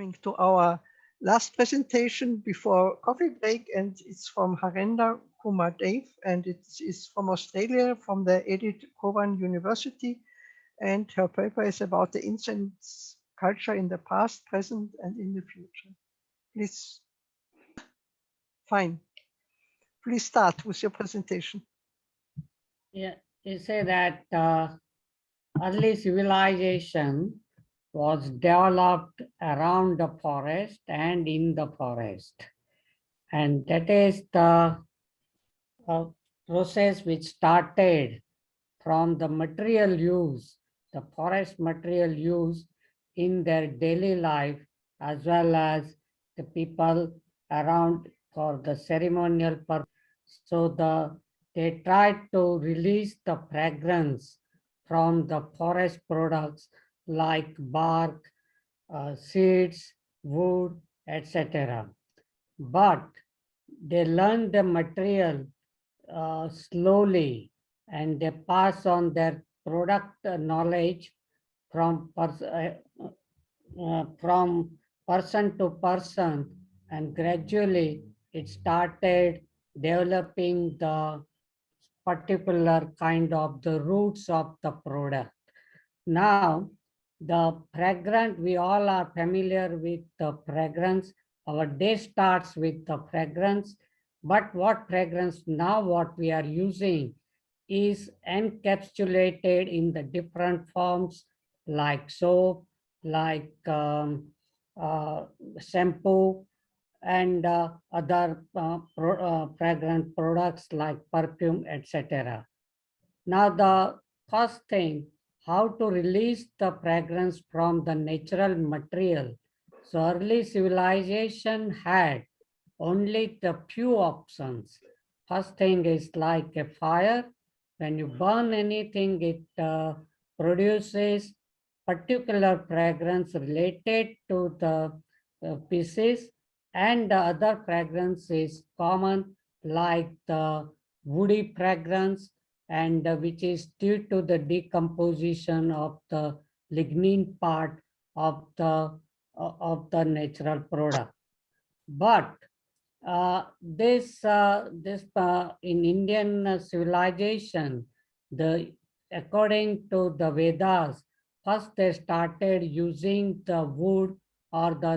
coming to our last presentation before coffee break, and it's from Harendra Kumar, and it is from Australia, from the Edith Cowan University, and her paper is about the incense culture in the past, present, and in the future. Please, fine. Please start with your presentation. Yeah, you say that early civilization was developed around the forest and in the forest. And that is the process which started from the material use, the forest material use in their daily life, as well as the people around for the ceremonial purpose. So they tried to release the fragrance from the forest products like bark, seeds, wood, etc. But they learned the material slowly, and they pass on their product knowledge from person to person, and gradually it started developing the particular kind of the roots of the product. Now, the fragrance, we all are familiar with the fragrance. Our day starts with the fragrance, but what fragrance now what we are using is encapsulated in the different forms like soap, like shampoo, and other fragrant products like perfume, etc. Now, the first thing, how to release the fragrance from the natural material. So early civilization had only the few options. First thing is like a fire. When you burn anything, it produces particular fragrance related to the pieces, and the other fragrance is common like the woody fragrance, and which is due to the decomposition of the lignin part of the natural product. But this in Indian civilization, according to the Vedas, first they started using the wood or the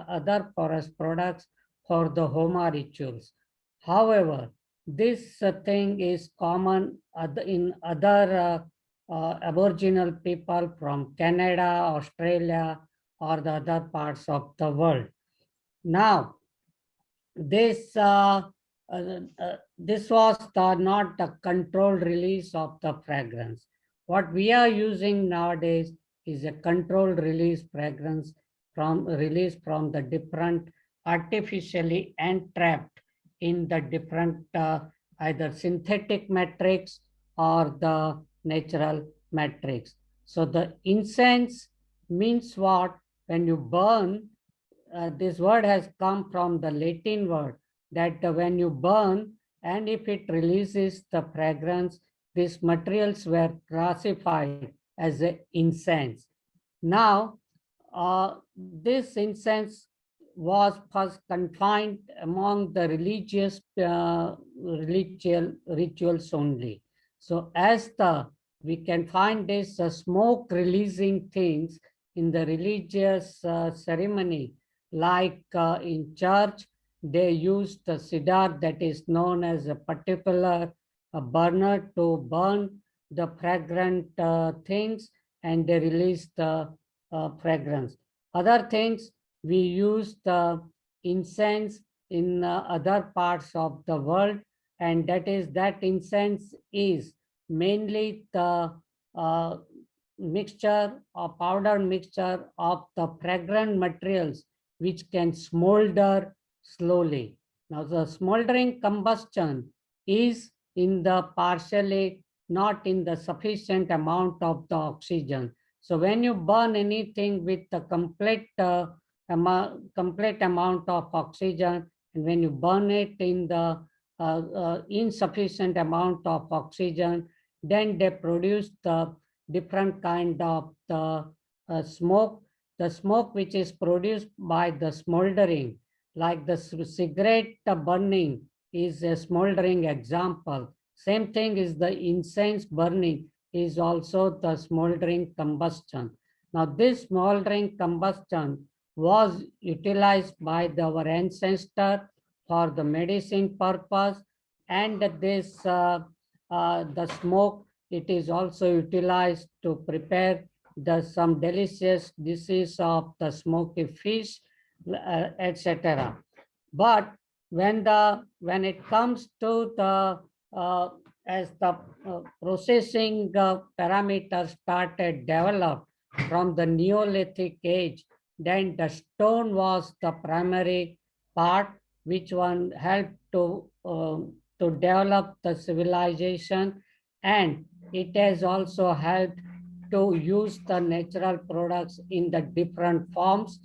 other forest products for the Homa rituals. However, this thing is common in other Aboriginal people from Canada, Australia, or the other parts of the world. Now, this was not the controlled release of the fragrance. What we are using nowadays is a controlled release fragrance from the different artificially entrapped in the different either synthetic matrix or the natural matrix. So the incense means what? When you burn, this word has come from the Latin word that when you burn and if it releases the fragrance, these materials were classified as an incense. Now, this incense was first confined among the religious rituals only. So as we can find this smoke releasing things in the religious ceremony, like in church, they use the cedar that is known as a particular burner to burn the fragrant things, and they release the fragrance. Other things, we use the incense in other parts of the world, and that incense is mainly the mixture or powder mixture of the fragrant materials which can smolder slowly. Now, the smoldering combustion is in the partially not in the sufficient amount of the oxygen. So when you burn anything with the complete amount of oxygen, and when you burn it in the insufficient amount of oxygen, then they produce the different kind of the smoke, the smoke which is produced by the smoldering, like the cigarette burning is a smoldering example. Same thing is the incense burning is also the smoldering combustion. Now this smoldering combustion was utilized by our ancestor for the medicine purpose, and this the smoke, it is also utilized to prepare some delicious dishes of the smoky fish, etc. But when it comes to the as the processing parameters started developed from the Neolithic age, then the stone was the primary part which one helped to develop the civilization, and it has also helped to use the natural products in the different forms.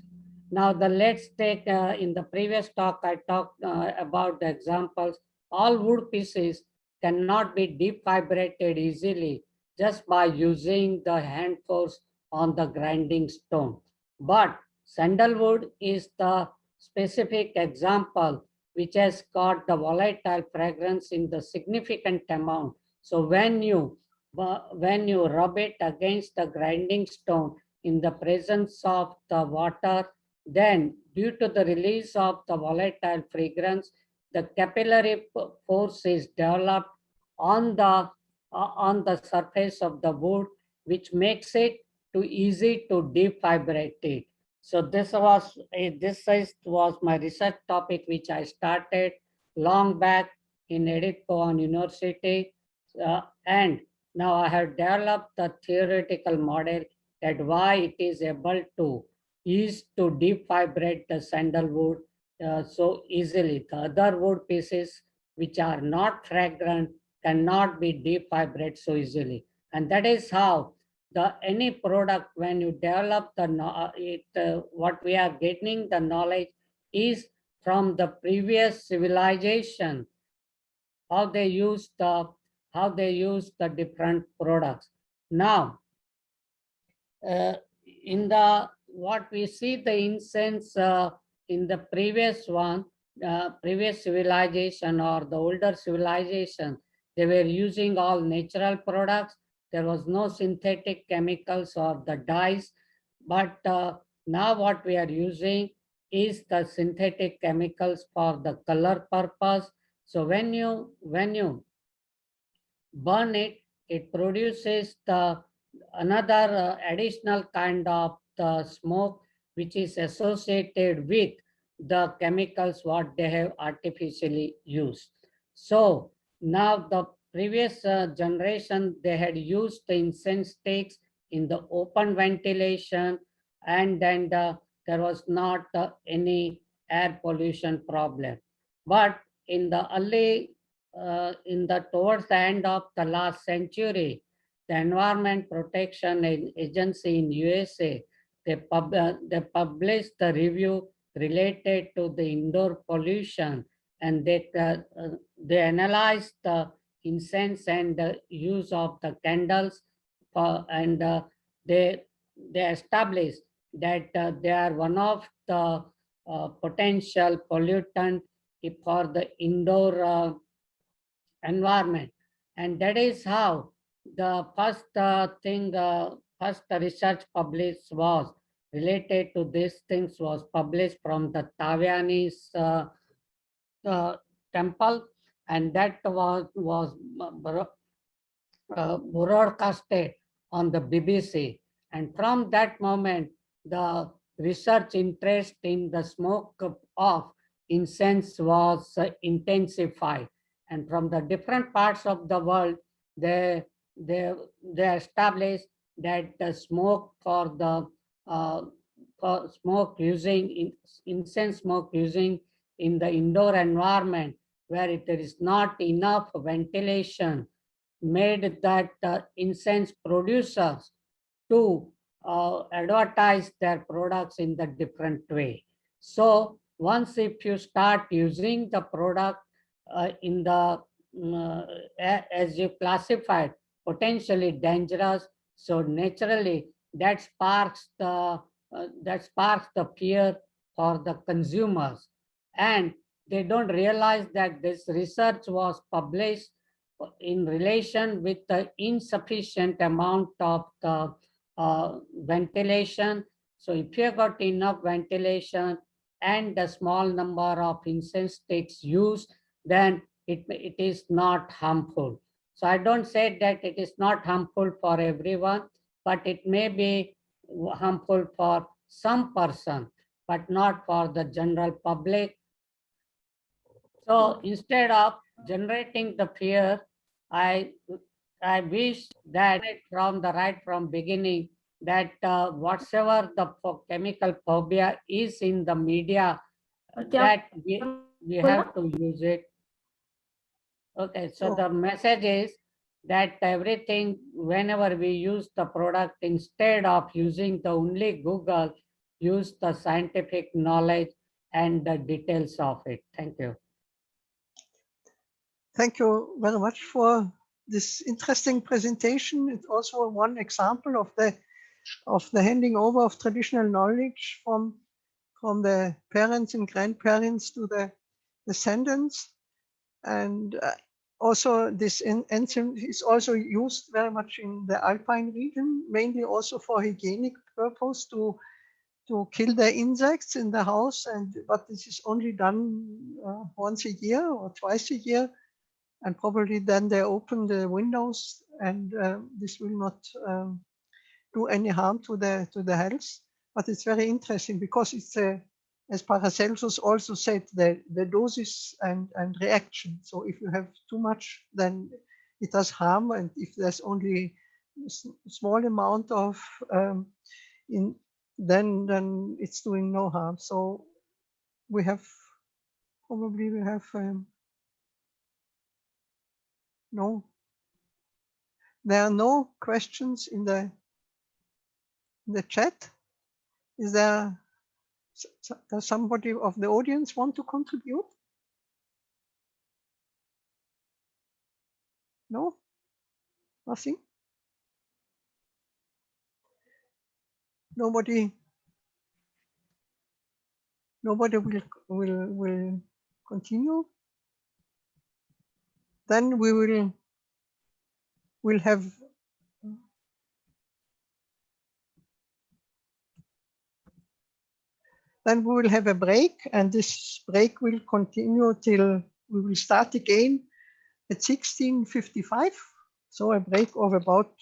Now, let's take in the previous talk, I talked about the examples. All wood pieces cannot be defibrated easily just by using the hand force on the grinding stone. But sandalwood is the specific example which has got the volatile fragrance in the significant amount. So when you rub it against the grinding stone in the presence of the water, then due to the release of the volatile fragrance, the capillary force is developed on the surface of the wood, which makes it too easy to defibrate it. So this was my research topic, which I started long back in Edith, Cowan University, and now I have developed the theoretical model that why it is able to defibrate the sandalwood so easily. The other wood pieces which are not fragrant cannot be defibrated so easily. And that is how any product, when you develop what we are getting the knowledge is from the previous civilization, how they use the different products. Now, in the what we see the incense in the previous previous civilization or the older civilization, they were using all natural products. There was no synthetic chemicals or the dyes. But now what we are using is the synthetic chemicals for the color purpose. So when you burn it, it produces another additional kind of the smoke which is associated with the chemicals what they have artificially used. So now the previous generation, they had used the incense sticks in the open ventilation, and then there was not any air pollution problem. But in the early towards the end of the last century, the Environment Protection Agency in USA, they published the review related to the indoor pollution, and they analyzed the incense and the use of the candles, and they established that they are one of the potential pollutant for the indoor environment. And that is how the first research published was related to these things was published from the Taviani's temple, and that was broadcasted on the BBC. And from that moment, the research interest in the smoke of incense was intensified. And from the different parts of the world, they established that the smoke for smoke using incense smoke using in the indoor environment where there is not enough ventilation made that incense producers to advertise their products in the different way. So once if you start using the product in the as you classified potentially dangerous, so naturally that sparks the that sparks the fear for the consumers. And they don't realize that this research was published in relation with the insufficient amount of the ventilation. So if you got enough ventilation and the small number of incense sticks used, then it is not harmful. So I don't say that it is not harmful for everyone, but it may be harmful for some person, but not for the general public. So instead of generating the fear, I wish that from the right from beginning that whatsoever the chemical phobia is in the media, that we have to use it. Okay, so the message is that everything, whenever we use the product, instead of using the only Google, use the scientific knowledge and the details of it. Thank you. Thank you very much for this interesting presentation. It's also one example of the handing over of traditional knowledge from the parents and grandparents to the descendants. And also this enzyme is also used very much in the Alpine region, mainly also for hygienic purpose to kill the insects in the house. But this is only done once a year or twice a year. And probably then they open the windows, and this will not do any harm to the health. But it's very interesting because it's as Paracelsus also said, the doses and reaction. So if you have too much, then it does harm, and if there's only a small amount of then it's doing no harm. So we have no. There are no questions in the chat. Is there? Does somebody of the audience want to contribute? No? Nothing? Nobody will continue? Then we'll have a break, and this break will continue till we will start again at 16:55. So a break of about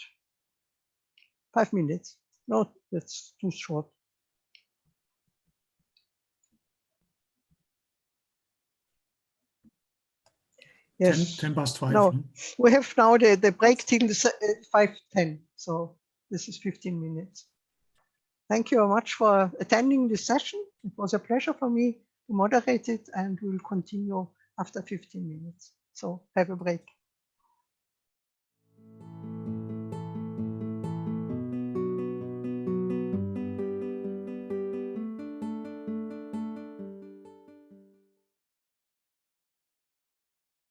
5 minutes. No, that's too short. Yes. 10 past 5. No, we have now the break till 5:10. So this is 15 minutes. Thank you very much for attending this session. It was a pleasure for me to moderate it, and we'll continue after 15 minutes. So have a break.